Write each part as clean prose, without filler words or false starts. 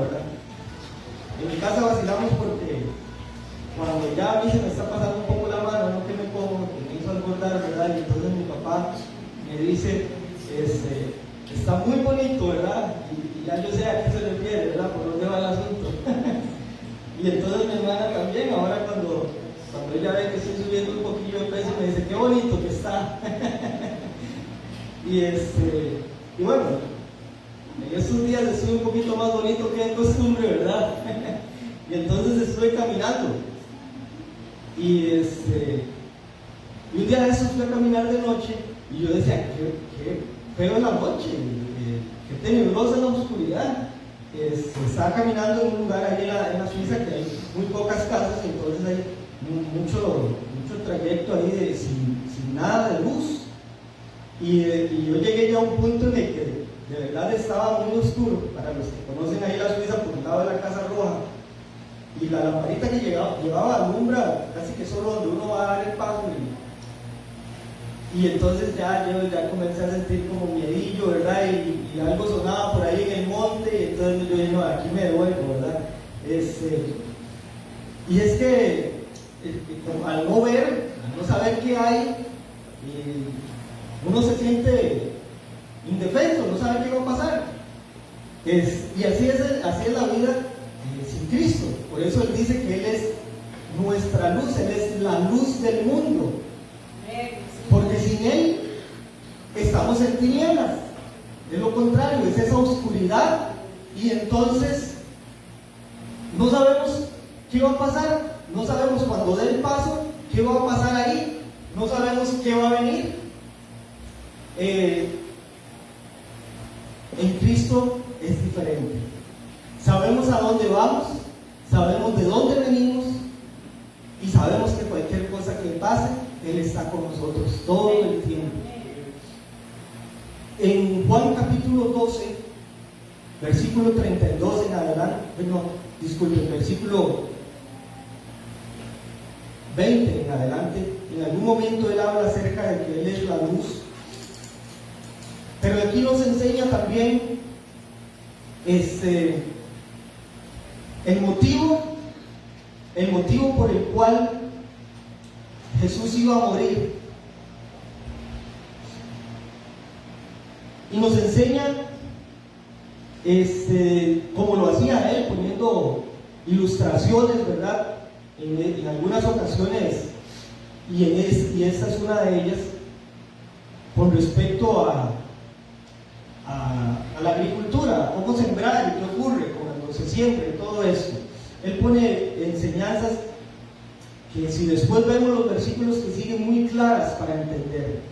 ¿verdad? En mi casa vacilamos porque cuando ya a mí se me está pasando un poco la mano, no que me como, que me hizo engordar, ¿verdad? Y entonces mi papá me dice, está muy bonito, ¿verdad? Y ya yo sé a qué se refiere, ¿verdad? Por dónde va el asunto. Y entonces mi hermana también, ahora cuando ella ve que estoy subiendo un poquillo de peso, me dice, qué bonito que está. Y bueno, en estos días estuve un poquito más bonito que de costumbre, ¿verdad? Y entonces estuve caminando. Y un día de esos fui a caminar de noche y yo decía, qué feo en la noche, qué tenebrosa en la oscuridad. Estaba caminando en un lugar ahí en la Suiza que hay muy pocas casas, y entonces hay mucho trayecto ahí sin nada de luz. Y yo llegué ya a un punto en el que de verdad estaba muy oscuro. Para los que conocen ahí la Suiza, por un lado de la Casa Roja, y la lamparita que llevaba alumbra casi que solo donde uno va a dar el paso. Y entonces yo comencé a sentir como miedillo, ¿verdad? Y algo sonaba por ahí en el monte, y entonces yo dije, no, aquí me devuelvo, ¿verdad? Y es que al no ver, al no saber qué hay, uno se siente indefenso, no sabe qué va a pasar. Y así es la vida sin Cristo. Por eso Él dice que Él es nuestra luz, Él es la luz del mundo. Porque sin Él estamos en tinieblas. Es lo contrario, es esa oscuridad. Y entonces no sabemos qué va a pasar, no sabemos cuando dé el paso qué va a pasar ahí, no sabemos qué va a venir. En Cristo es diferente. Sabemos a dónde vamos, sabemos de dónde venimos y sabemos que cualquier cosa que pase, Él está con nosotros todo el tiempo. En Juan capítulo 12, versículo 32 en adelante, versículo 20 en adelante, en algún momento Él habla acerca de que Él es la luz. Pero aquí nos enseña también el motivo por el cual Jesús iba a morir. Y nos enseña como lo hacía Él, poniendo ilustraciones, ¿verdad? En algunas ocasiones, y esta es una de ellas, con respecto a la agricultura, cómo sembrar y qué ocurre cuando se siembra y todo esto. Él pone enseñanzas que, si después vemos los versículos que siguen, muy claras para entender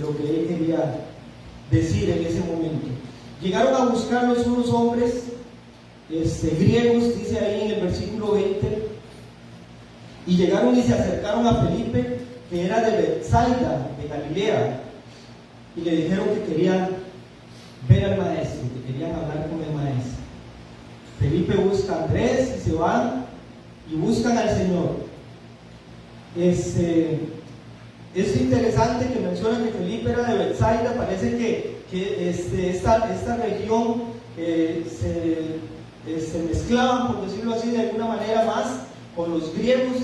lo que él quería decir en ese momento. Llegaron a buscarlos unos hombres griegos, dice ahí en el versículo 20, y llegaron y se acercaron a Felipe, que era de Betsaida, de Galilea, y le dijeron que querían ver al maestro, que querían hablar con el maestro. Felipe busca a Andrés y se van y buscan al Señor. Es interesante que menciona que Felipe era de Betsaida. Parece que esta región se mezclaban, por decirlo así, de alguna manera más con los griegos,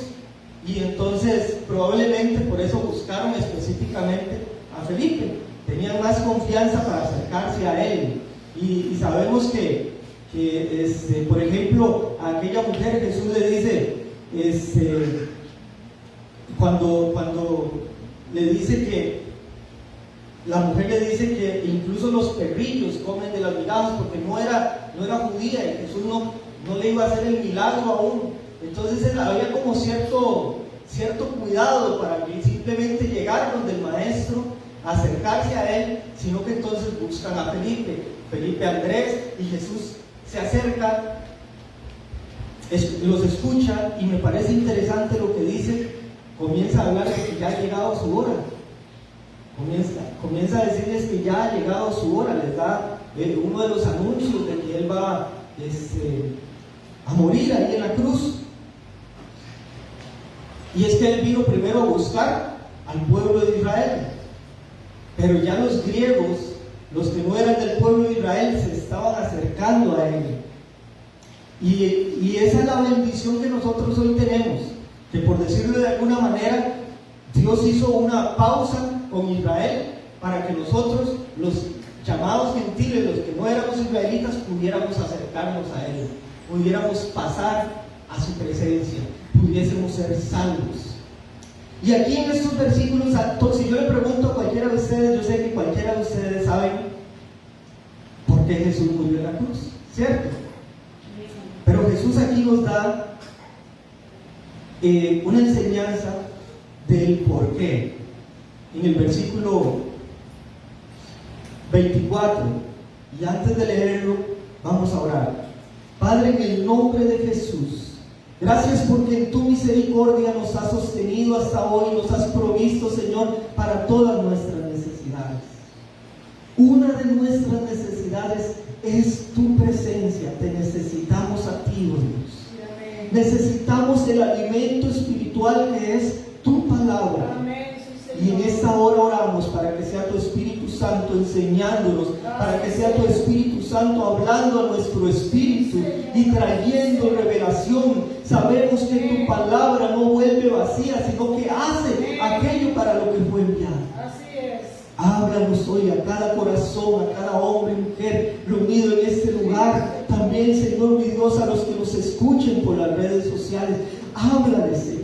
y entonces probablemente por eso buscaron específicamente a Felipe. Tenían más confianza para acercarse a él. Y sabemos que por ejemplo, a aquella mujer Jesús le dice, cuando le dice que la mujer le dice que incluso los perrillos comen de las migajas, porque no era judía y Jesús no le iba a hacer el milagro aún. Entonces había como cierto cuidado para que simplemente llegar donde el maestro, acercarse a él, sino que entonces buscan a Felipe, Andrés, y Jesús se acerca, los escucha, y me parece interesante lo que dice. Comienza a hablar de que ya ha llegado su hora. Comienza a decirles que ya ha llegado su hora. Les da uno de los anuncios de que Él va a morir ahí en la cruz. Y es que Él vino primero a buscar al pueblo de Israel. Pero ya los griegos Los que no eran del pueblo de Israel se estaban acercando a Él. Y esa es la bendición que nosotros hoy tenemos, que por decirlo de alguna manera, Dios hizo una pausa con Israel para que nosotros, los llamados gentiles, los que no éramos israelitas, pudiéramos acercarnos a Él, pudiéramos pasar a su presencia, pudiésemos ser salvos. Y aquí en estos versículos, si yo le pregunto a cualquiera de ustedes, yo sé que cualquiera de ustedes saben por qué Jesús murió en la cruz, ¿cierto? Pero Jesús aquí nos da una enseñanza del por qué. En el versículo 24, y antes de leerlo, vamos a orar. Padre, en el nombre de Jesús, gracias porque en tu misericordia nos has sostenido hasta hoy, nos has provisto, Señor, para todas nuestras necesidades. Una de nuestras necesidades es tu presencia. Te necesitamos a ti, oh Dios. Necesitamos el alimento espiritual que es tu palabra. Y en esta hora oramos para que sea tu Espíritu Santo enseñándonos, para que sea tu Espíritu Santo hablando a nuestro espíritu y trayendo revelación. Sabemos que tu palabra no vuelve vacía, sino que hace aquello para lo que fue enviada. Así es. Háblanos hoy a cada corazón, a cada hombre y mujer reunido en este lugar. También, Señor mi Dios, a los que nos escuchen por las redes sociales. Háblales, Señor.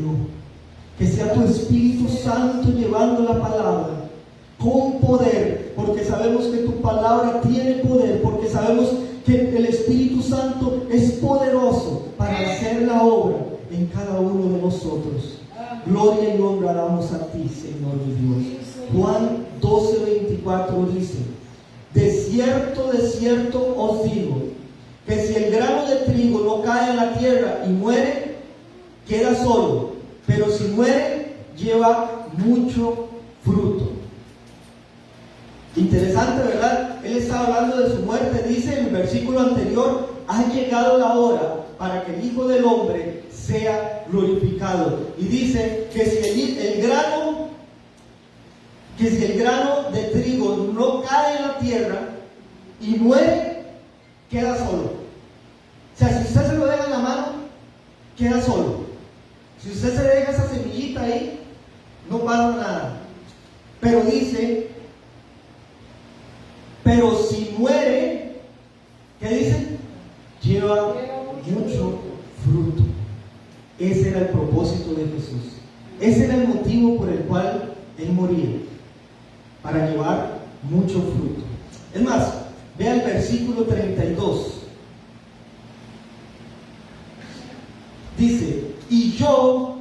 Que sea tu Espíritu Santo llevando la palabra con poder, porque sabemos que tu palabra tiene poder, porque sabemos que el Espíritu Santo es poderoso para hacer la obra en cada uno de nosotros. Gloria y honra damos a ti, Señor mi Dios. Juan 12:24 dice: de cierto os digo, que si el grano de trigo no cae en la tierra y muere, queda solo, pero si muere, lleva mucho fruto. Interesante, ¿verdad? Él está hablando de su muerte. Dice en el versículo anterior: ha llegado la hora para que el Hijo del Hombre sea glorificado. Y dice que si el grano de trigo no cae en la tierra y muere, queda solo. O sea, si usted se lo deja en la mano, queda solo. Si usted se deja esa semillita ahí, no pasa nada. Pero dice, pero si muere, ¿qué dice? Lleva mucho fruto. Ese era el propósito de Jesús. Ese era el motivo por el cual Él moría, para llevar mucho fruto. Es más, vea el versículo 32. Dice: y yo,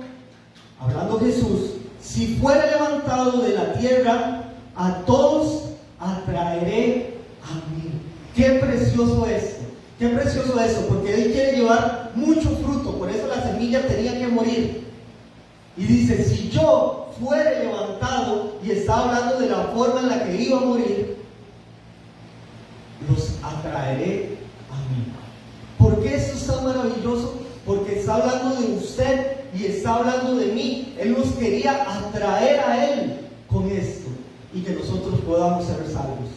hablando Jesús, si fuera levantado de la tierra, a todos atraeré a mí. Qué precioso esto, qué precioso eso, porque Él quiere llevar mucho fruto, por eso la semilla tenía que morir. Y dice: si yo fuera levantado, y está hablando de la forma en la que iba a morir, los atraeré a mí. ¿Por qué esto es tan maravilloso? Porque está hablando de usted y está hablando de mí. Él nos quería atraer a Él con esto, y que nosotros podamos ser salvos.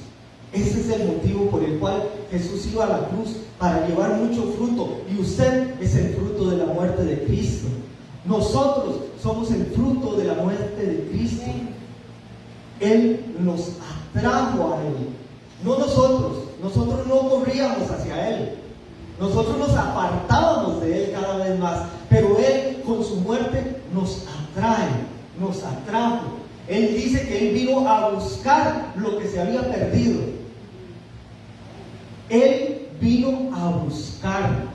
Ese es el motivo por el cual Jesús iba a la cruz, para llevar mucho fruto. Y usted es el fruto de la muerte de Cristo. Nosotros somos el fruto de la muerte de Cristo. Él nos atrajo a Él, no nosotros. Nosotros no corríamos hacia Él, nosotros nos apartábamos de Él cada vez más. Pero Él con su muerte nos atrae, nos atrajo. Él dice que Él vino a buscar lo que se había perdido. Él vino a buscar,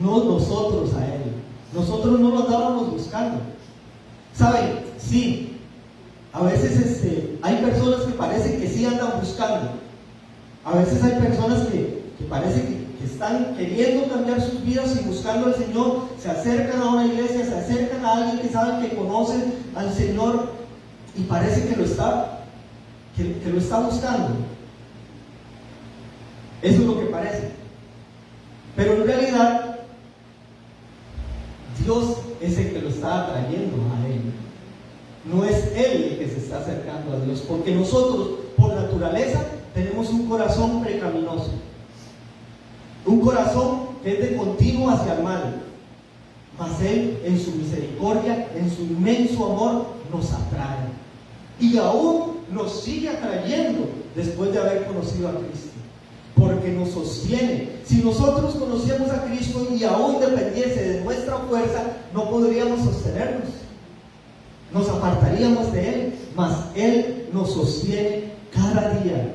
no nosotros a Él. Nosotros no lo andábamos buscando. ¿Saben? Sí, a veces hay personas que parecen que sí andan buscando. A veces hay personas que parece que están queriendo cambiar sus vidas y buscando al Señor. Se acercan a una iglesia, se acercan a alguien que saben que conocen al Señor, y parece que lo está buscando. Eso es lo que parece. Pero en realidad, Dios es el que lo está atrayendo a Él. No es Él el que se está acercando a Dios, porque nosotros, por naturaleza, tenemos un corazón pecaminoso, un corazón que es de continuo hacia el mal. Mas Él, en su misericordia, en su inmenso amor, nos atrae. Y aún nos sigue atrayendo después de haber conocido a Cristo. Porque nos sostiene. Si nosotros conocíamos a Cristo y aún dependiese de nuestra fuerza, no podríamos sostenernos. Nos apartaríamos de Él. Mas Él nos sostiene cada día.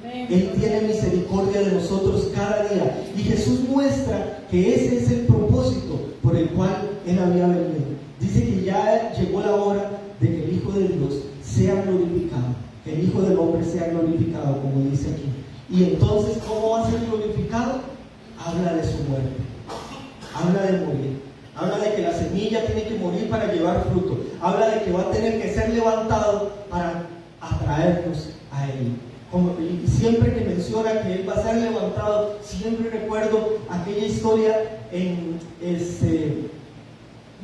Él tiene misericordia de nosotros cada día. Y Jesús muestra que ese es el propósito por el cual Él había venido. Dice que ya llegó la hora de que el Hijo de Dios sea glorificado, que el Hijo del Hombre sea glorificado, como dice aquí. Y entonces, ¿cómo va a ser glorificado? Habla de su muerte, habla de morir, habla de que la semilla tiene que morir para llevar fruto, habla de que va a tener que ser levantado para atraernos a Él. Y siempre que menciona que Él va a ser levantado, siempre recuerdo aquella historia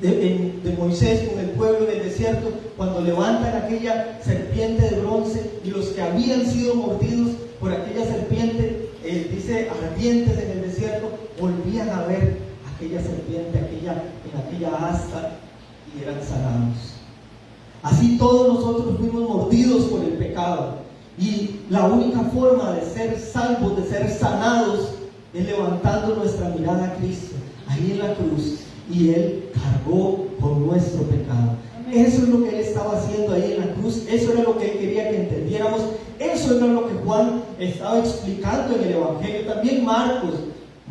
de Moisés con el pueblo en el desierto, cuando levantan aquella serpiente de bronce y los que habían sido mordidos por aquella serpiente, dice ardientes en el desierto, volvían a ver aquella serpiente en aquella asta y eran sanados. Así todos nosotros fuimos mordidos por el pecado. Y la única forma de ser salvos, de ser sanados, es levantando nuestra mirada a Cristo, ahí en la cruz. Y Él cargó por nuestro pecado. Eso es lo que Él estaba haciendo ahí en la cruz. Eso era lo que Él quería que entendiéramos. Eso era lo que Juan estaba explicando en el Evangelio. También Marcos,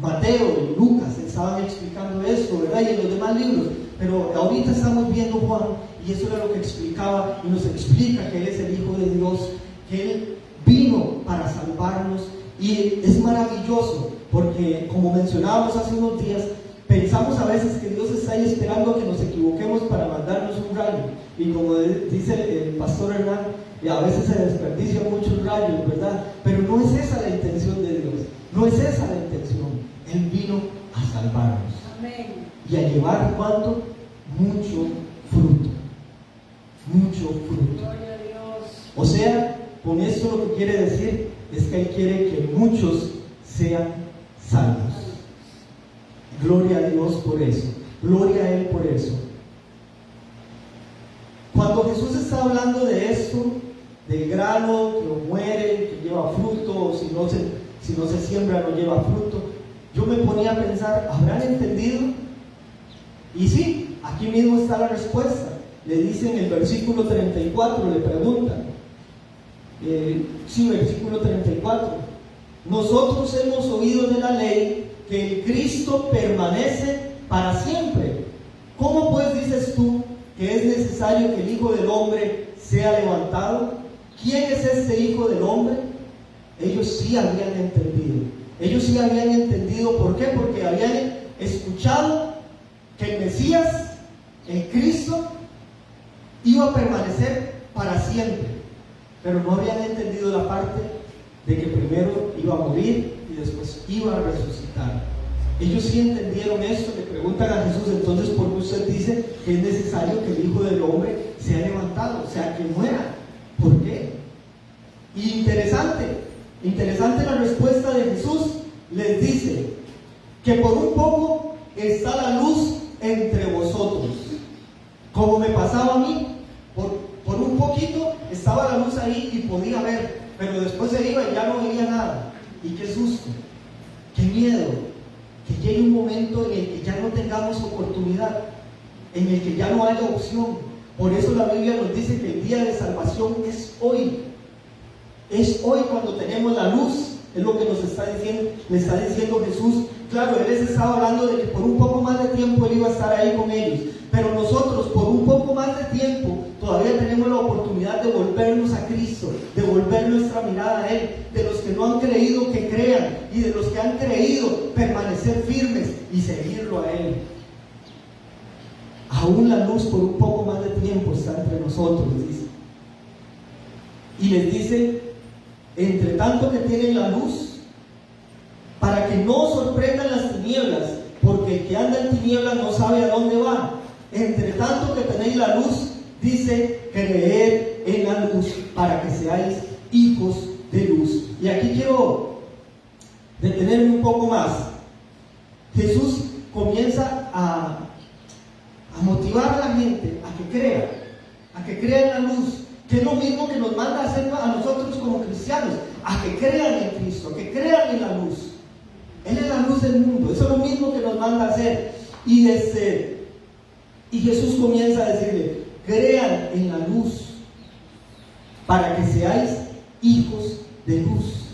Mateo y Lucas estaban explicando esto, ¿verdad? Y en los demás libros. Pero ahorita estamos viendo Juan, y eso era lo que explicaba y nos explica que Él es el Hijo de Dios, que Él vino para salvarnos. Y es maravilloso porque, como mencionábamos hace unos días, pensamos a veces que Dios está ahí esperando a que nos equivoquemos para mandarnos un rayo. Y como dice el pastor Hernán, a veces se desperdician muchos rayos, ¿verdad? Pero no es esa la intención de Dios. No es esa la intención. Él vino a salvarnos. Amén. Y a llevar, ¿cuánto? Mucho fruto. Mucho fruto. Gloria a Dios. O sea, con esto lo que quiere decir es que Él quiere que muchos sean salvos. Gloria a Dios por eso. Gloria a Él por eso. Cuando Jesús está hablando de esto, del grano que no muere, que lleva fruto, o si no se siembra no lleva fruto, yo me ponía a pensar, ¿habrán entendido? Y sí, aquí mismo está la respuesta. Le dice en el versículo 34, le preguntan. Versículo 34. Nosotros hemos oído de la ley que el Cristo permanece para siempre. ¿Cómo pues dices tú que es necesario que el Hijo del Hombre sea levantado? ¿Quién es este Hijo del Hombre? Ellos sí habían entendido. Ellos sí habían entendido. ¿Por qué? Porque habían escuchado que el Mesías, el Cristo, iba a permanecer para siempre. Pero no habían entendido la parte de que primero iba a morir y después iba a resucitar. Ellos sí entendieron esto. Le preguntan a Jesús, entonces, ¿por qué usted dice que es necesario que el Hijo del Hombre sea levantado? O sea, que muera. ¿Por qué? Y interesante la respuesta de Jesús. Les dice que por un poco está la luz entre vosotros. Como me pasaba a mí, por un poquito estaba la luz ahí y podía ver, pero después se iba y ya no veía nada. Y qué susto, qué miedo, que llegue un momento en el que ya no tengamos oportunidad, en el que ya no haya opción. Por eso la Biblia nos dice que el día de salvación es hoy. Es hoy cuando tenemos la luz. Es lo que nos está diciendo, le está diciendo Jesús. Claro, Él les estaba hablando de que por un poco más de tiempo Él iba a estar ahí con ellos. Pero nosotros, por un poco más de tiempo, todavía tenemos la oportunidad de volvernos a Cristo, de volver nuestra mirada a Él. De los que no han creído, que crean. Y de los que han creído, permanecer firmes y seguirlo a Él. Aún la luz por un poco más de tiempo está entre nosotros, dice. Y les dice, entre tanto que tienen la luz, para que no sorprendan las tinieblas, porque el que anda en tinieblas no sabe a dónde va. Entre tanto que tenéis la luz, dice, creed en la luz, para que seáis hijos de luz. Y aquí quiero detenerme un poco más. Jesús comienza a motivar a la gente a que crea en la luz, que es lo mismo que nos manda a hacer a nosotros como cristianos, a que crean en Cristo, a que crean en la luz. Él es la luz del mundo, eso es lo mismo que nos manda a hacer. Y Jesús comienza a decirle: crean en la luz para que seáis hijos de luz,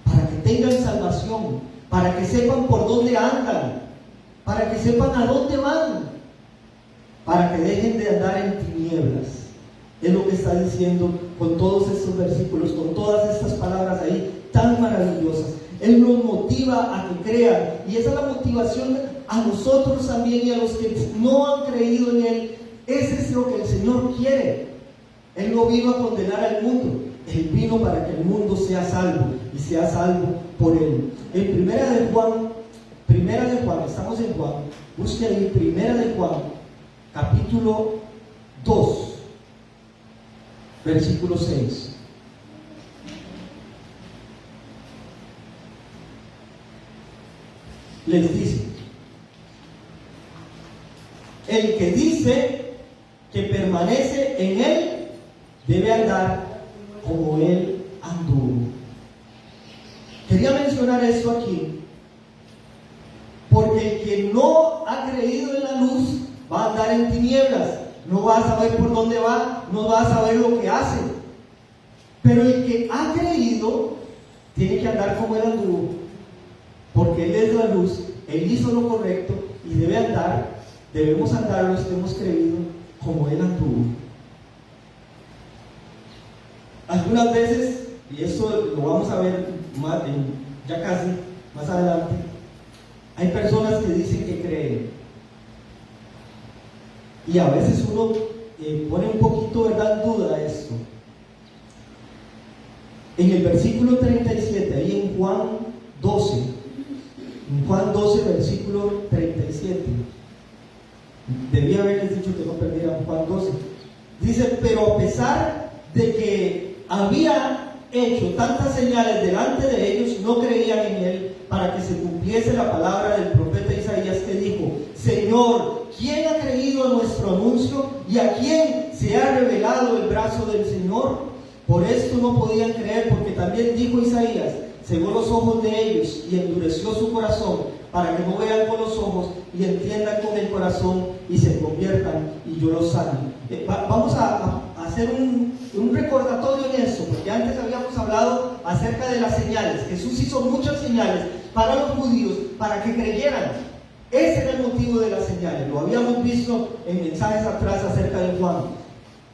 para que tengan salvación, para que sepan por dónde andan, para que sepan a dónde van, para que dejen de andar en tinieblas. Es lo que está diciendo con todos estos versículos, con todas estas palabras ahí tan maravillosas. Él nos motiva a que crean, y esa es la motivación a nosotros también, y a los que no han creído en Él. Ese es lo que el Señor quiere. Él no vino a condenar al mundo, Él vino para que el mundo sea salvo, y sea salvo por Él. En Primera de Juan, estamos en Juan, busque ahí Primera de Juan, capítulo 2, versículo 6. Les dice: el que dice que permanece en Él debe andar como Él anduvo. Quería mencionar esto aquí, porque el que no ha creído en la luz va a andar en tinieblas, no va a saber por dónde va, no va a saber lo que hace. Pero el que ha creído tiene que andar como Él anduvo, porque Él es la luz, Él hizo lo correcto y debemos andar los que hemos creído como Él anduvo. Algunas veces, y esto lo vamos a ver ya casi más adelante, hay personas que dicen que creen, y a veces uno pone un poquito, ¿verdad?, en duda esto. En el versículo 37, ahí en Juan 12, versículo 37, debía haberles dicho que no perdieran Juan 12, dice: pero a pesar de que había hecho tantas señales delante de ellos, no creían en Él, para que se cumpliese la palabra del profeta Isaías, que dijo: Señor, ¿quién ha creído a nuestro anuncio? ¿Y a quién se ha revelado el brazo del Señor? Por esto no podían creer, porque también dijo Isaías: cegó los ojos de ellos y endureció su corazón, para que no vean con los ojos y entiendan con el corazón y se conviertan y yo los sane. Vamos a hacer un recordatorio en eso, porque antes habíamos hablado acerca de las señales. Jesús hizo muchas señales para los judíos, para que creyeran. Ese era el motivo de las señales. Lo habíamos visto en mensajes atrás acerca de Juan.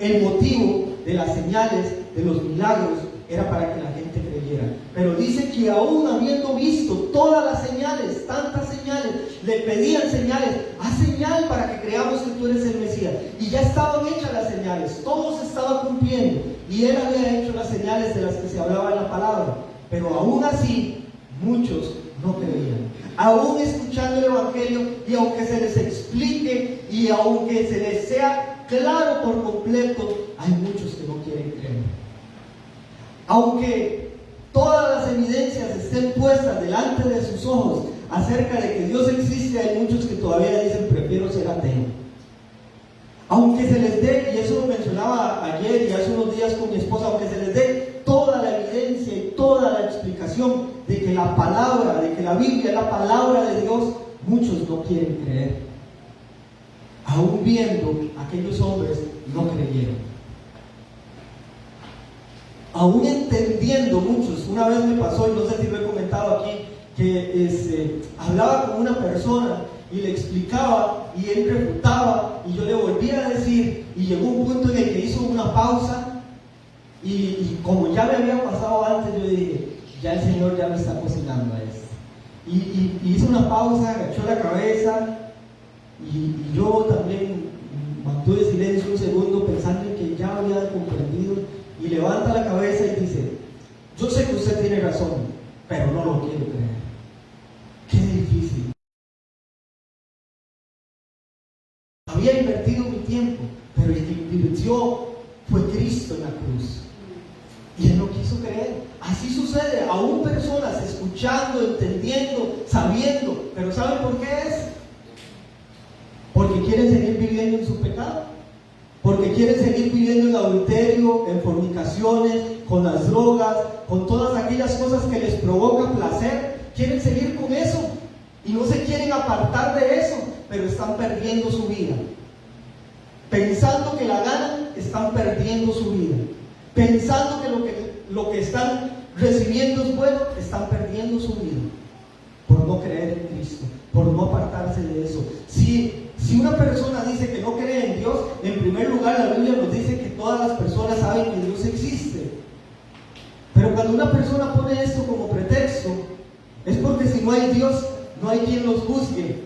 El motivo de las señales, de los milagros, era para que la gente creyera. Pero dice que aún habiendo visto todas las señales, tantas señales, le pedían señales: haz señal para que creamos que tú eres el Mesías. Y ya estaban hechas las señales, todo se estaba cumpliendo, y Él había hecho las señales de las que se hablaba en la palabra. Pero aún así, muchos no creían. Aún escuchando el Evangelio, y aunque se les explique, y aunque se les sea claro por completo, hay muchos que no quieren creer. Aunque todas las evidencias estén puestas delante de sus ojos acerca de que Dios existe, hay muchos que todavía dicen: prefiero ser ateo. Aunque se les dé, y eso lo mencionaba ayer y hace unos días con mi esposa, aunque se les dé toda la evidencia y toda la explicación de que la palabra, de que la Biblia es la palabra de Dios, muchos no quieren creer. Aún viendo, aquellos hombres no creyeron. Aún entendiendo, muchos. Una vez me pasó, y no sé si lo he comentado aquí, que hablaba con una persona y le explicaba y él refutaba y yo le volvía a decir, y llegó un punto en el que hizo una pausa y como ya me había pasado antes, yo dije: ya el Señor ya me está cocinando a esto. Y hizo una pausa, agachó la cabeza y yo también mantuve silencio un segundo pensando en que ya había comprendido, y levanta la cabeza y dice: yo sé que usted tiene razón, pero no lo quiero creer. Qué difícil. Había invertido mi tiempo, pero el que invirtió fue Cristo en la cruz, y Él no quiso creer. Así sucede, aún personas escuchando, entendiendo, sabiendo, pero ¿saben por qué es? Porque quieren seguir viviendo en su pecado, porque quieren seguir viviendo en adulterio, en fornicaciones, con las drogas, con todas aquellas cosas que les provocan placer. Quieren seguir con eso y no se quieren apartar de eso, pero están perdiendo su vida. Pensando que la ganan, están perdiendo su vida. Pensando que lo que están recibiendo es bueno, están perdiendo su vida. Por no creer en Cristo, por no apartarse de eso. Si una persona dice que no cree en Dios, en primer lugar la Biblia nos dice que todas las personas saben que Dios existe. Pero cuando una persona pone esto como pretexto, es porque si no hay Dios, no hay quien los juzgue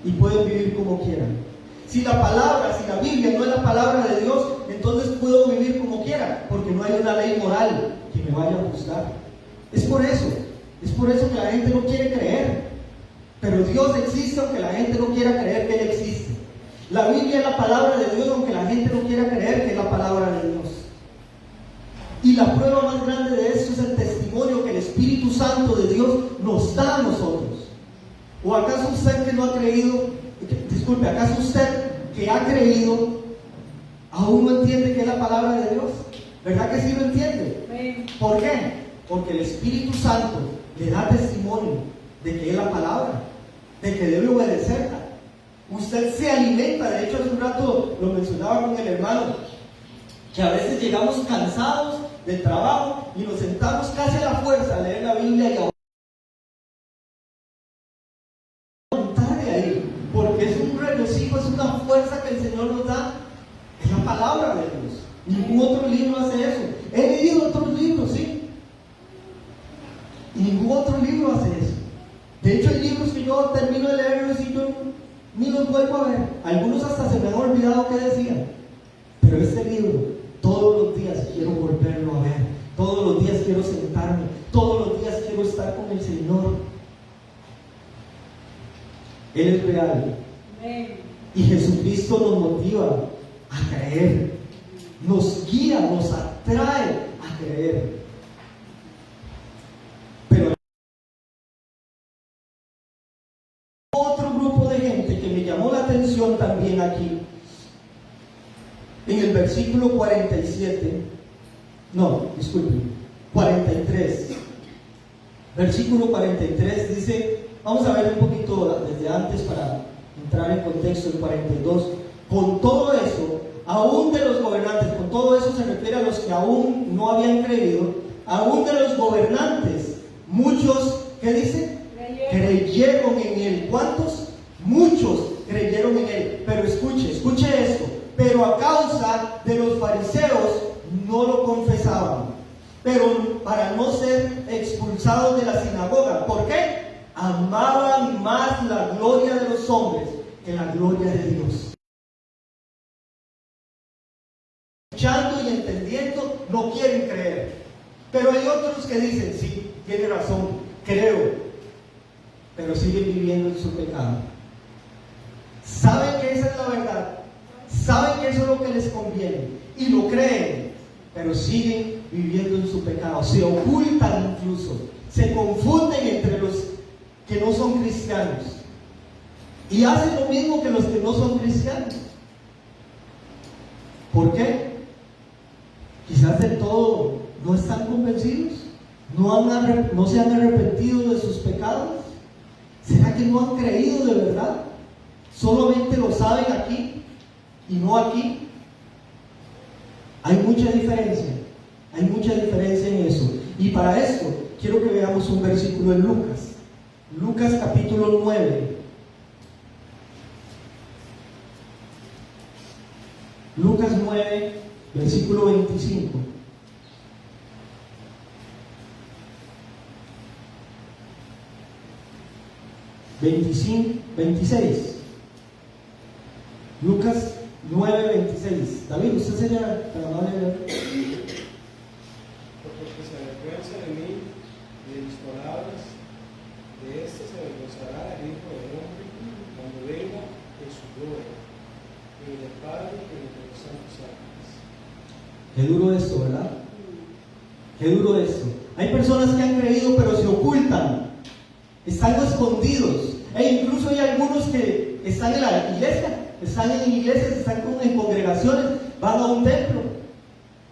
y pueden vivir como quieran. Si la Biblia no es la palabra de Dios, entonces puedo vivir como quiera, porque no hay una ley moral que me vaya a juzgar. Es por eso que la gente no quiere creer. Pero Dios existe aunque la gente no quiera creer que Él existe. La Biblia es la palabra de Dios aunque la gente no quiera creer que es la palabra de Dios. Y la prueba más grande de esto es el testimonio que el Espíritu Santo de Dios nos da a nosotros. ¿O acaso usted que no ha creído, acaso usted que ha creído, aún no entiende que es la palabra de Dios? ¿Verdad que sí lo entiende? ¿Por qué? Porque el Espíritu Santo le da testimonio de que es la palabra, de que debe obedecerla. Usted se alimenta, de hecho hace un rato lo mencionaba con el hermano, que a veces llegamos cansados del trabajo y nos sentamos casi a la fuerza a leer la Biblia y a montar de ahí, porque es un regocijo, es una fuerza que el Señor nos da, es la palabra de Dios. Ningún otro libro hace eso. He leído otros libros, sí, y ningún otro libro hace eso. De hecho hay libros que yo termino de leerlos y yo ni los vuelvo a ver. Algunos hasta se me han olvidado qué decían. Pero este libro, todos los días quiero volverlo a ver. Todos los días quiero sentarme. Todos los días quiero estar con el Señor. Él es real. Y Jesucristo nos motiva a creer. Nos guía, nos atrae a creer. Pero otro grupo de gente que me llamó la atención también aquí, en el versículo 43, versículo 43 dice, vamos a ver un poquito desde antes para entrar en contexto, el 42, con todo eso, aún de los gobernantes, con todo eso se refiere a los que aún no habían creído, aún de los gobernantes, muchos, ¿qué dice? Creyeron en Él. ¿Cuántos? Muchos creyeron en Él. Pero escuche esto. Pero a causa de los fariseos no lo confesaban, pero para no ser expulsados de la sinagoga. ¿Por qué? Amaban más la gloria de los hombres que la gloria de Dios. Escuchando y entendiendo, no quieren creer. Pero hay otros que dicen, sí, tiene razón, creo, pero siguen viviendo en su pecado. Saben que esa es la verdad, saben que eso es lo que les conviene y lo creen, pero siguen viviendo en su pecado. Se ocultan incluso, se confunden entre los que no son cristianos y hacen lo mismo que los que no son cristianos. ¿Por qué? Quizás del todo no están convencidos, no se han arrepentido de sus pecados. ¿Será que no han creído de verdad? Solamente lo saben aquí y no aquí. Hay mucha diferencia en eso. Y para esto quiero que veamos un versículo en Lucas capítulo 9. Lucas 9, versículo 25. $26. Lucas 9:26. David, usted sería tan amable de leer. Porque se avergüenza de mí y de mis palabras, de este se avergonzará el Hijo del Hombre cuando venga en su gloria, y del Padre y de los santos ángeles. Qué duro esto, ¿verdad? Qué duro esto. Hay personas que han creído pero se ocultan, están escondidos. E incluso hay algunos que están en la iglesia, están en iglesias, están en congregaciones, van a un templo,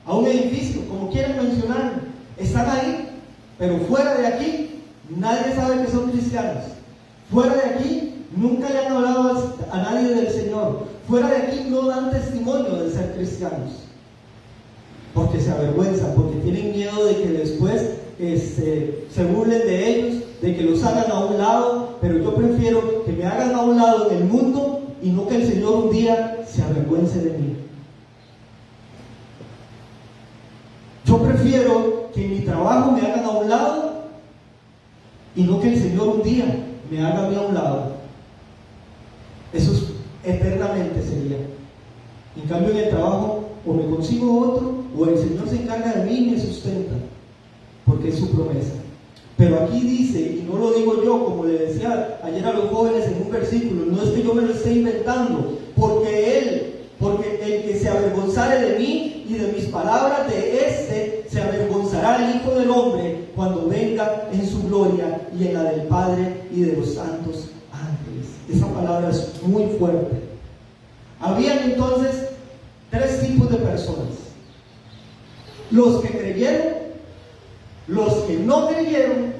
a un edificio, como quieran mencionarlo. Están ahí, pero fuera de aquí, nadie sabe que son cristianos. Fuera de aquí, nunca le han hablado a nadie del Señor. Fuera de aquí, no dan testimonio de ser cristianos. Porque se avergüenzan, porque tienen miedo de que después se burlen de ellos, de que los hagan a un lado. Pero yo prefiero que me hagan a un lado en el mundo y no que el Señor un día se avergüence de mí. Yo prefiero que en mi trabajo me hagan a un lado y no que el Señor un día me haga a mí a un lado. Eso es, eternamente sería. En cambio, en el trabajo o me consigo otro, o el Señor se encarga de mí y me sustenta, porque es su promesa. Pero aquí dice, y no lo digo yo, como le decía ayer a los jóvenes en un versículo, no es que yo me lo esté inventando, porque el que se avergonzare de mí y de mis palabras, de este se avergonzará el Hijo del Hombre cuando venga en su gloria y en la del Padre y de los santos ángeles. Esa palabra es muy fuerte. Habían entonces tres tipos de personas: los que creyeron, los que no creyeron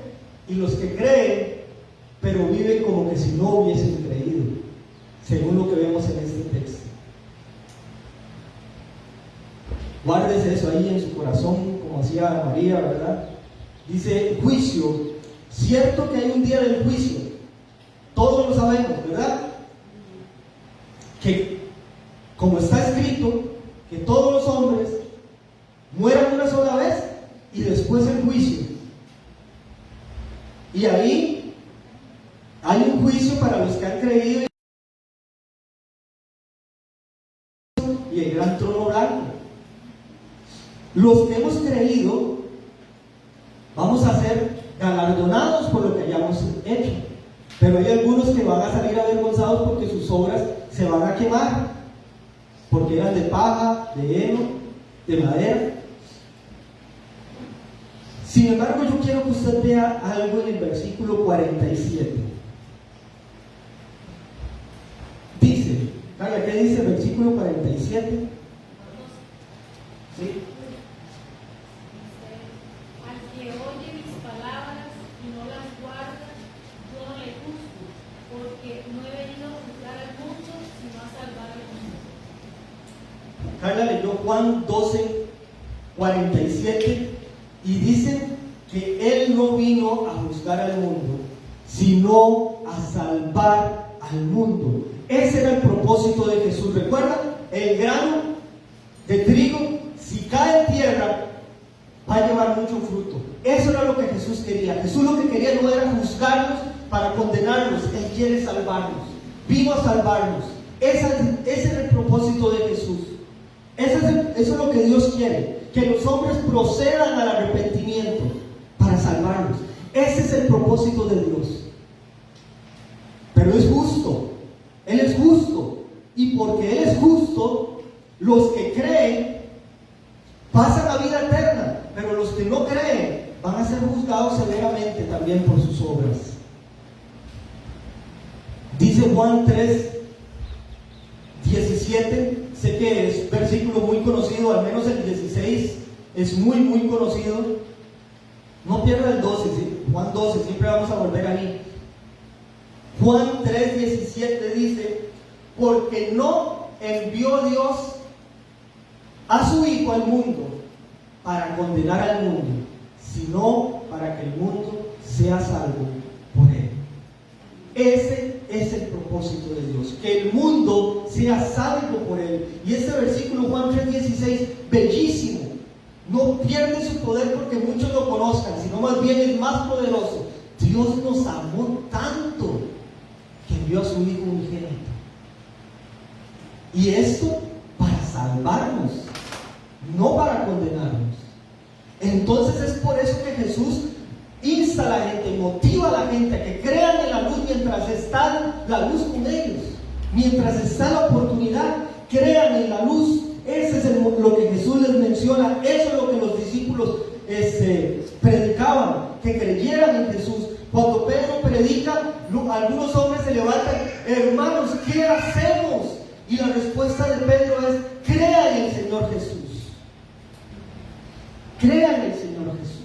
y los que creen pero viven como que si no hubiesen creído, según lo que vemos en este texto. Guárdese eso ahí en su corazón, como hacía María, ¿verdad? Dice juicio. Cierto que hay un día del juicio, todos lo sabemos, ¿verdad? Que como está escrito, que todos los hombres mueran una sola vez y después el juicio. Y ahí hay un juicio para los que han creído y el gran trono blanco. Los que hemos creído vamos a ser galardonados por lo que hayamos hecho, pero hay algunos que van a salir avergonzados porque sus obras se van a quemar, porque eran de paja, de heno, de madera. Sin embargo, yo quiero que usted vea algo en el versículo 47. Dice, Carla, ¿qué dice el versículo 47? ¿Sí? Al que oye mis palabras y no las guarda, yo no le juzgo, porque no he venido a juzgar al mundo, sino a salvar al mundo. Carla leyó Juan 12, 47 y dice que Él no vino a juzgar al mundo, sino a salvar al mundo. Ese era el propósito de Jesús. ¿Recuerdan? El grano de trigo, si cae en tierra, va a llevar mucho fruto. Eso era lo que Jesús quería. Jesús lo que quería no era juzgarnos para condenarnos. Él quiere salvarnos. Vino a salvarnos. Ese es el propósito de Jesús. Eso es lo que Dios quiere. Que los hombres procedan al arrepentimiento para salvarnos. Ese es el propósito de Dios. Pero es justo. Él es justo. Y porque Él es justo, los que creen pasan a vida eterna, pero los que no creen van a ser juzgados severamente también por sus obras. Dice Juan 3, 17, sé que es versículo muy conocido, al menos el 16 es muy conocido. No pierda el 12, ¿sí? Juan 12, siempre vamos a volver ahí. Juan 3, 17 dice: porque no envió Dios a su Hijo al mundo para condenar al mundo, sino para que el mundo sea salvo por Él. Ese es el propósito de Dios, que el mundo sea salvo por Él. Y este versículo, Juan 3:16, bellísimo, no pierde su poder porque muchos lo conozcan, sino más bien es más poderoso. Dios nos amó tanto que envió a su Hijo unigénito. Y esto para salvarnos, no para condenarnos. Entonces es por eso que Jesús insta a la gente, motiva a la gente a que crean en la luz mientras está la luz con ellos, mientras está la oportunidad, crean en la luz. Ese es lo que Jesús les menciona, eso es lo que los discípulos predicaban que creyeran en Jesús. Cuando Pedro predica, algunos hombres se levantan: hermanos, ¿qué hacemos? Y la respuesta de Pedro es: crea en el Señor Jesús. Crea en el Señor Jesús.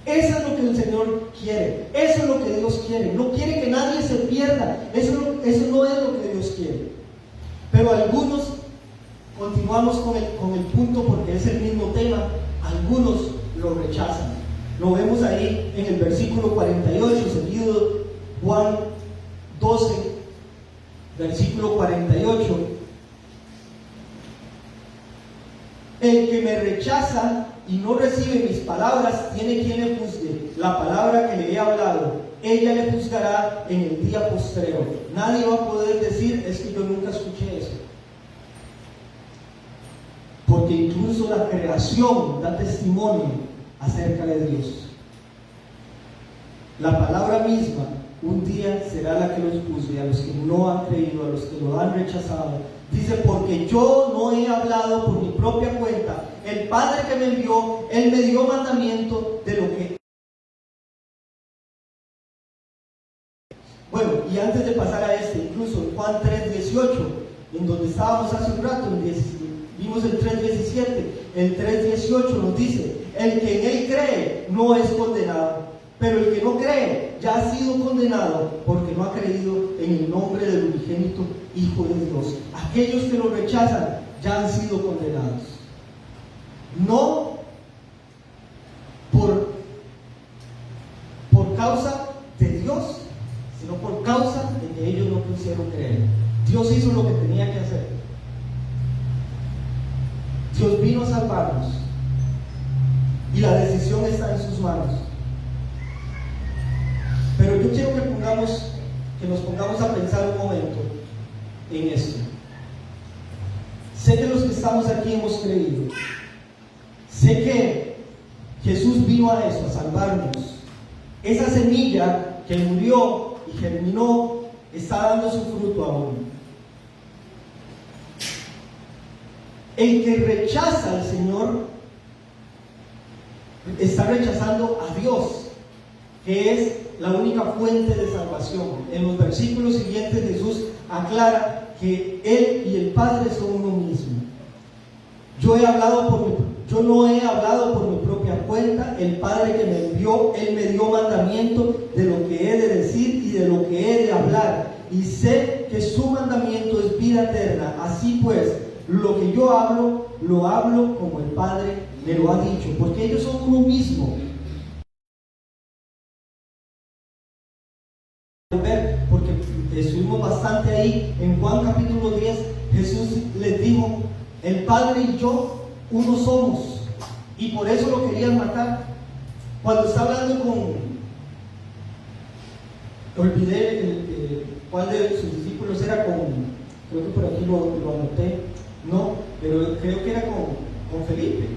Eso es lo que el Señor quiere. Eso es lo que Dios quiere. No quiere que nadie se pierda. Eso no es lo que Dios quiere. Pero algunos, continuamos con el punto porque es el mismo tema, algunos lo rechazan. Lo vemos ahí en el versículo 48, seguido Juan 12, versículo 48. El que me rechaza y no recibe mis palabras, tiene quien le juzgue. La palabra que le he hablado, ella le juzgará en el día postrero. Nadie va a poder decir: es que yo nunca escuché eso. Porque incluso la creación da testimonio acerca de Dios. La palabra misma un día será la que los juzgue, a los que no han creído, a los que lo han rechazado. Dice: porque yo no he hablado por mi propia cuenta. El Padre que me envió, Él me dio mandamiento de lo que... Bueno, y antes de pasar a incluso en Juan 3:18, en donde estábamos hace un rato, vimos el 3:17, el 3:18 nos dice: el que en Él cree no es condenado, pero el que no cree ya ha sido condenado porque no ha creído en el nombre del unigénito Hijo de Dios. Aquellos que lo rechazan ya han sido condenados. No por causa de Dios, sino por causa de que ellos no quisieron creer. Dios hizo lo que tenía que hacer. Dios vino a salvarnos y la decisión está en sus manos. Pero yo quiero que nos pongamos a pensar un momento en esto. Sé que los que estamos aquí hemos creído. Sé que Jesús vino a eso, a salvarnos. Esa semilla que murió y germinó está dando su fruto aún. El que rechaza al Señor está rechazando a Dios, que es la única fuente de salvación. En los versículos siguientes Jesús aclara que Él y el Padre son uno mismo. Yo no he hablado por mi propia cuenta. El Padre que me envió, Él me dio mandamiento de lo que he de decir y de lo que he de hablar. Y sé que su mandamiento es vida eterna. Así pues, lo que yo hablo, lo hablo como el Padre me lo ha dicho, porque ellos son uno mismo. Porque estuvimos bastante ahí en Juan capítulo 10. Jesús les dijo: el Padre y yo uno somos, y por eso lo querían matar. Cuando está hablando olvidé cuál de sus discípulos era, creo que por aquí lo anoté, no, pero creo que era con Felipe.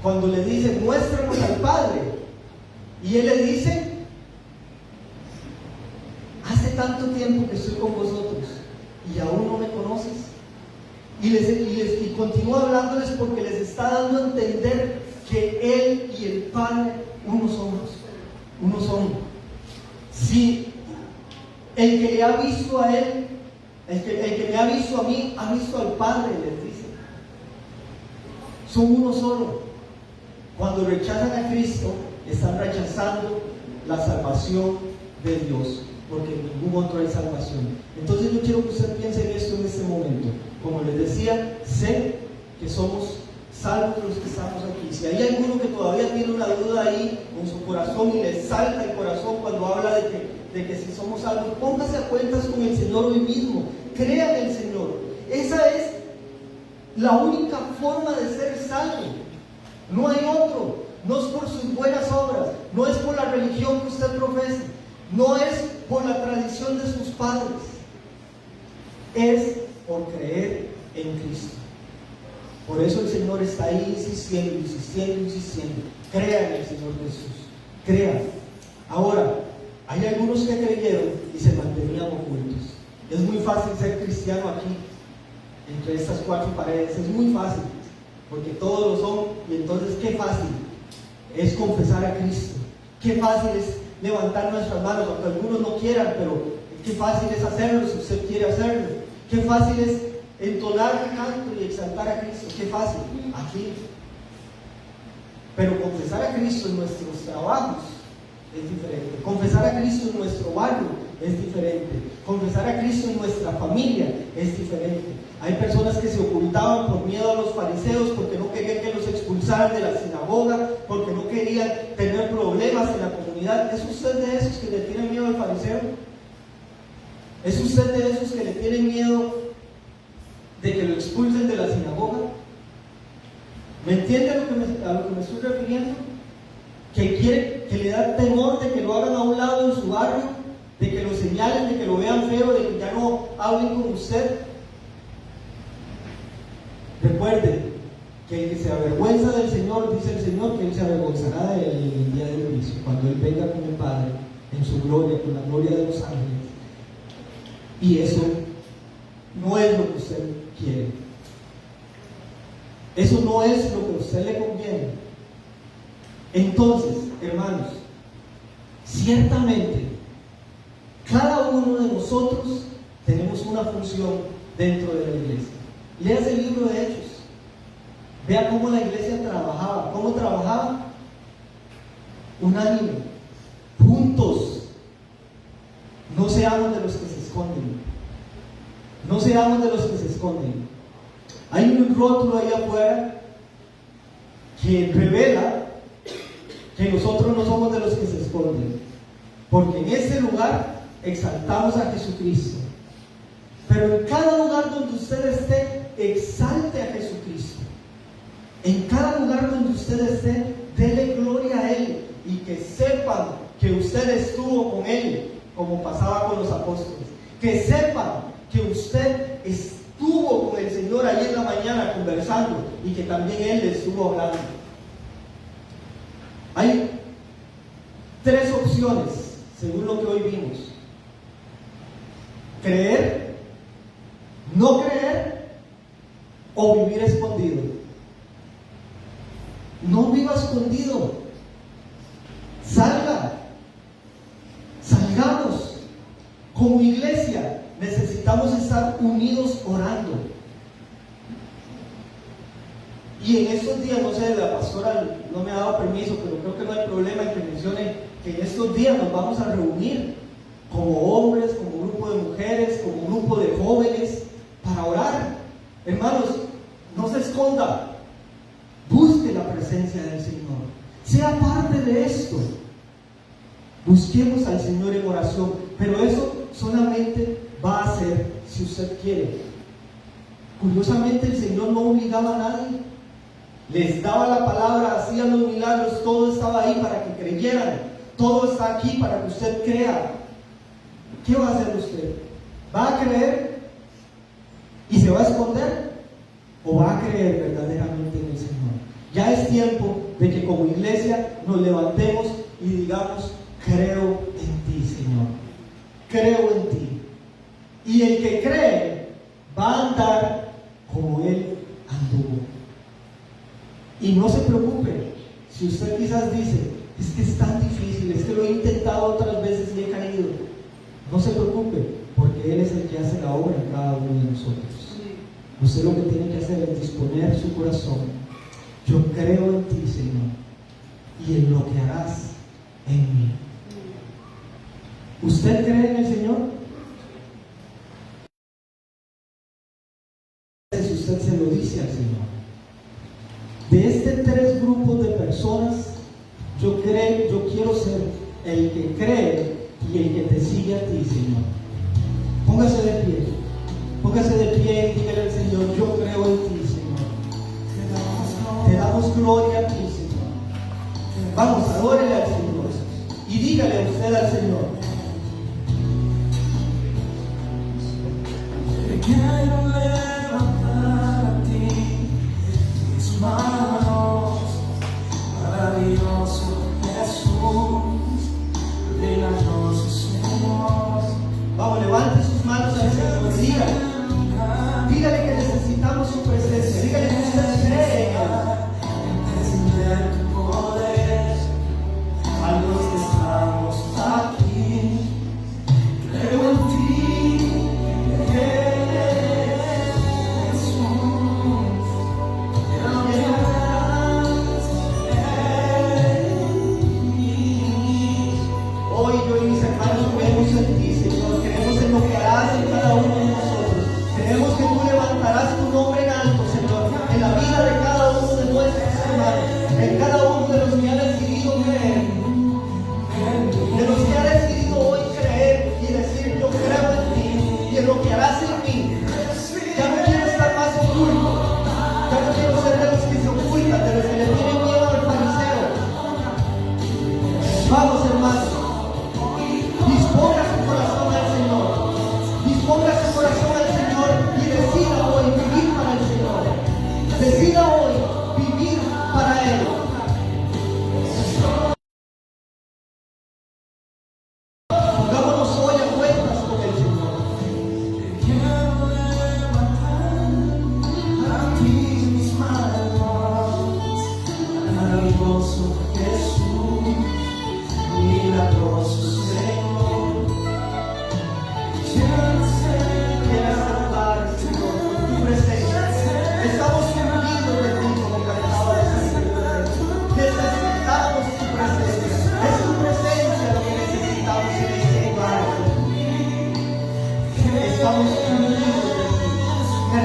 Cuando le dice: muéstranos al Padre, y él le dice: hace tanto tiempo que estoy con vosotros y aún no me conoces. Y continúa hablándoles porque les está dando a entender que Él y el Padre uno son. Si el que le ha visto a Él, el que me ha visto a mí, ha visto al Padre, les dice. Son uno solo. Cuando rechazan a Cristo, están rechazando la salvación de Dios, porque en ningún otro hay salvación. Entonces yo quiero que usted piense en esto en este momento. Como les decía, sé que somos salvos los que estamos aquí. Si hay alguno que todavía tiene una duda ahí en su corazón y le salta el corazón cuando habla de que si somos salvos, póngase a cuentas con el Señor hoy mismo. Crea en el Señor. Esa es la única forma de ser salvo. No hay otro. No es por sus buenas obras, no es por la religión que usted profesa, no es por la tradición de sus padres, es por creer en Cristo. Por eso el Señor está ahí insistiendo. Crea en el Señor Jesús, crea. Ahora, hay algunos que creyeron y se mantenían ocultos. Es muy fácil ser cristiano aquí, entre estas cuatro paredes. Es muy fácil, porque todos lo son. Y entonces, qué fácil es confesar a Cristo. Qué fácil es levantar nuestras manos, aunque algunos no quieran, pero qué fácil es hacerlo si usted quiere hacerlo. Qué fácil es entonar el canto y exaltar a Cristo. Qué fácil, aquí. Pero confesar a Cristo en nuestros trabajos es diferente. Confesar a Cristo en nuestro barrio es diferente. Confesar a Cristo en nuestra familia es diferente. Hay personas que se ocultaban por miedo a los fariseos, porque no querían que los expulsaran de la sinagoga, porque no querían tener problemas en la comunidad. ¿Es usted de esos que le tienen miedo al fariseo? ¿Es usted de esos que le tienen miedo de que lo expulsen de la sinagoga? ¿Me entiende a lo que me estoy refiriendo? Que le da temor de que lo hagan a un lado en su barrio, de que lo señalen, de que lo vean feo, de que ya no hablen con usted. Recuerde que el que se avergüenza del Señor, dice el Señor, que Él se avergonzará de él en el día del juicio, cuando Él venga con el Padre en su gloria, con la gloria de los ángeles. Y eso no es lo que usted quiere. Eso no es lo que a usted le conviene. Entonces, hermanos, ciertamente, cada uno de nosotros tenemos una función dentro de la iglesia. Leas el libro de Hechos. Vea cómo la iglesia trabajaba. ¿Cómo trabajaba? Unánime, juntos. No seamos de los que se esconden. No seamos de los que se esconden. Hay un rótulo ahí afuera que revela que nosotros no somos de los que se esconden, porque en este lugar exaltamos a Jesucristo. Pero en cada lugar donde usted esté, exalte a Jesucristo. En cada lugar donde usted esté, dele gloria a Él, y que sepan que usted estuvo con Él, como pasaba con los apóstoles. Que sepan que usted estuvo con el Señor allí en la mañana conversando, y que también Él le estuvo hablando. Hay tres opciones, según lo que hoy vimos: creer, no creer o vivir escondido. No viva escondido. Salgamos. Como iglesia necesitamos estar unidos orando. Y en estos días, no sé, la pastora no me ha dado permiso, pero creo que no hay problema en que mencione que en estos días nos vamos a reunir como hombres, como grupo de mujeres, como grupo de jóvenes, para orar. Hermanos, no se esconda. Busque la presencia del Señor. Sea parte de esto. Busquemos al Señor en oración. Pero eso solamente va a ser si usted quiere. Curiosamente, el Señor no obligaba a nadie. Les daba la palabra, hacían los milagros, todo estaba ahí para que creyeran. Todo está aquí para que usted crea. ¿Qué va a hacer usted? ¿Va a creer y se va a esconder? ¿O va a creer verdaderamente en el Señor? Ya es tiempo de que como iglesia nos levantemos y digamos: creo en ti, Señor. Creo en ti. Y el que cree va a andar como Él anduvo. Y no se preocupe si usted quizás dice: es que es tan difícil, es que lo he intentado otras veces y he caído. No se preocupe, porque Él es el que hace la obra en cada uno de nosotros. Usted lo que tiene que hacer es disponer su corazón. Yo creo en ti, Señor, y en lo que harás en mí. ¿Usted cree en el Señor? Si usted se lo dice al Señor. De estos tres grupos de personas, yo quiero ser el que cree y el que te sigue a ti, Señor. Póngase de pie. Póngase de pie y dígale al Señor: yo creo en ti, Señor. Te damos gloria a ti, Señor. Vamos, adórele al Señor y dígale a usted al Señor: quiero levantar a ti mis manos, maravilloso Jesús, milagroso Señor. Vamos, levante sus manos al Señor. Dígale que necesitamos su presencia. Dígale que usted cree en Él. Entender tu poder.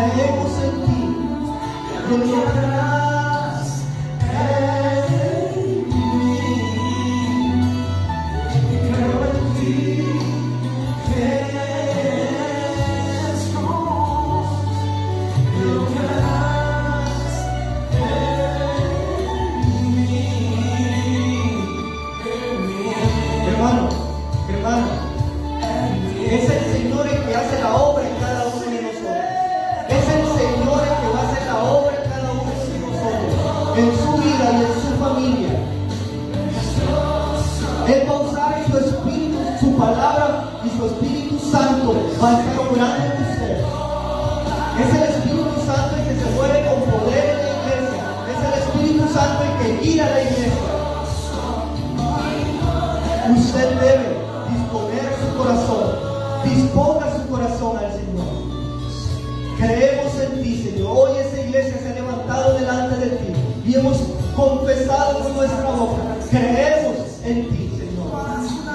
Creemos en ti, que lo harás en mí. Creo en ti, que eres tú, que lo harás en mí. Hermano, es el Señor el que hace la obra en cada uno de nosotros. Es el Señor el que va a hacer la obra en cada uno de nosotros, en su vida y en su familia. Él va a usar su Espíritu, su palabra y su Espíritu Santo va a estar obrando en usted. Es el Espíritu Santo el que se mueve con poder en la iglesia. Es el Espíritu Santo el que guía la iglesia. Usted debe disponer su corazón. Disponga su corazón al Señor. Creemos en ti, Señor. Hoy esa iglesia se ha levantado delante de ti y hemos confesado con nuestra boca. Creemos en ti, Señor.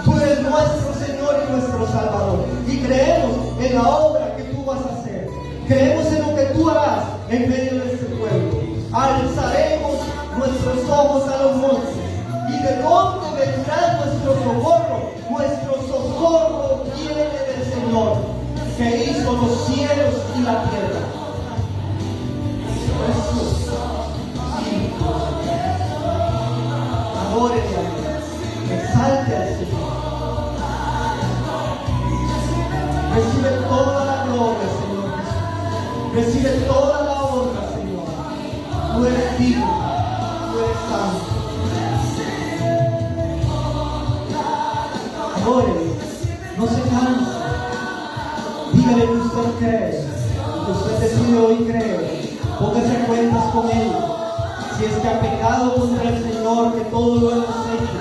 Tú eres nuestro Señor y nuestro Salvador. Y creemos en la obra que tú vas a hacer. Creemos en lo que tú harás en medio de este pueblo. Alzaremos nuestros ojos a los montes. ¿Y de dónde vendrá nuestro socorro? Nuestro socorro viene del Señor, que hizo los cielos y la tierra. Jesús. Adórele a Dios. Exalte al Señor. Recibe toda la gloria, Señor Jesús. Recibe toda la honra, Señor. Tú eres digno. Tú eres santo. Adórele, no se canse. Dígale que usted cree, que usted decide hoy creer. Póngase a cuentas con Él. Si es que ha pecado contra el Señor, que todo lo hemos hecho.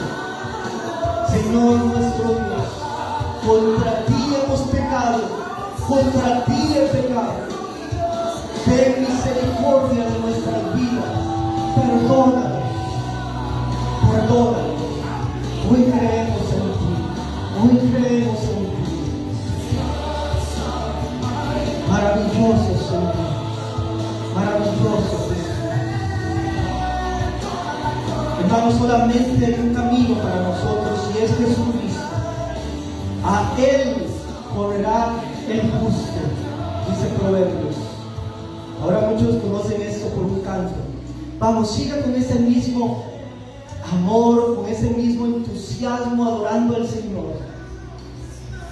Señor nuestro Dios, contra ti hemos pecado, contra ti he pecado. Ten misericordia de nuestras vidas. Perdónanos, perdónanos. Hoy creemos en ti. Hoy creemos en ti. Maravilloso Señor. Maravilloso Señor. Hermanos, solamente hay un camino para nosotros y es Jesucristo. A Él correrá el justo, dice Proverbios. Ahora muchos conocen esto por un canto. Vamos, siga con ese mismo amor, con ese mismo entusiasmo adorando al Señor.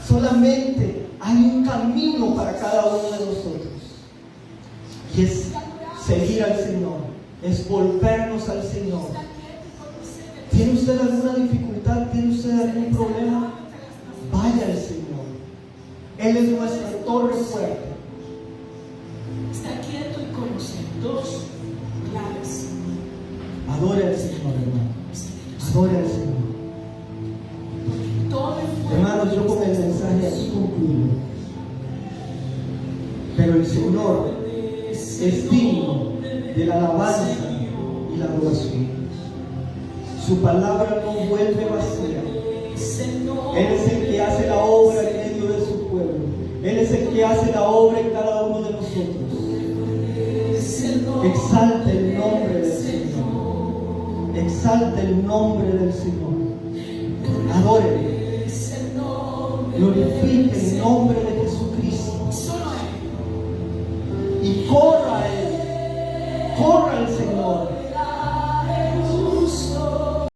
Solamente hay un camino para cada uno de nosotros y es seguir al Señor, es volvernos al Señor. ¿Tiene usted alguna dificultad? ¿Tiene usted algún problema? Vaya al Señor. Él es nuestra torre fuerte. Está quieto y conoce dos claves. Adore al Señor, hermano. Adore al Señor. Hermanos, yo con el mensaje aquí concluyo. Pero el Señor es digno de la alabanza y la adoración. Su palabra no vuelve vacía. Él es el que hace la obra en medio de su pueblo. Él es el que hace la obra en cada uno de nosotros. Exalte el nombre del Señor. Exalte el nombre del Señor. Adórele. Glorifique el nombre de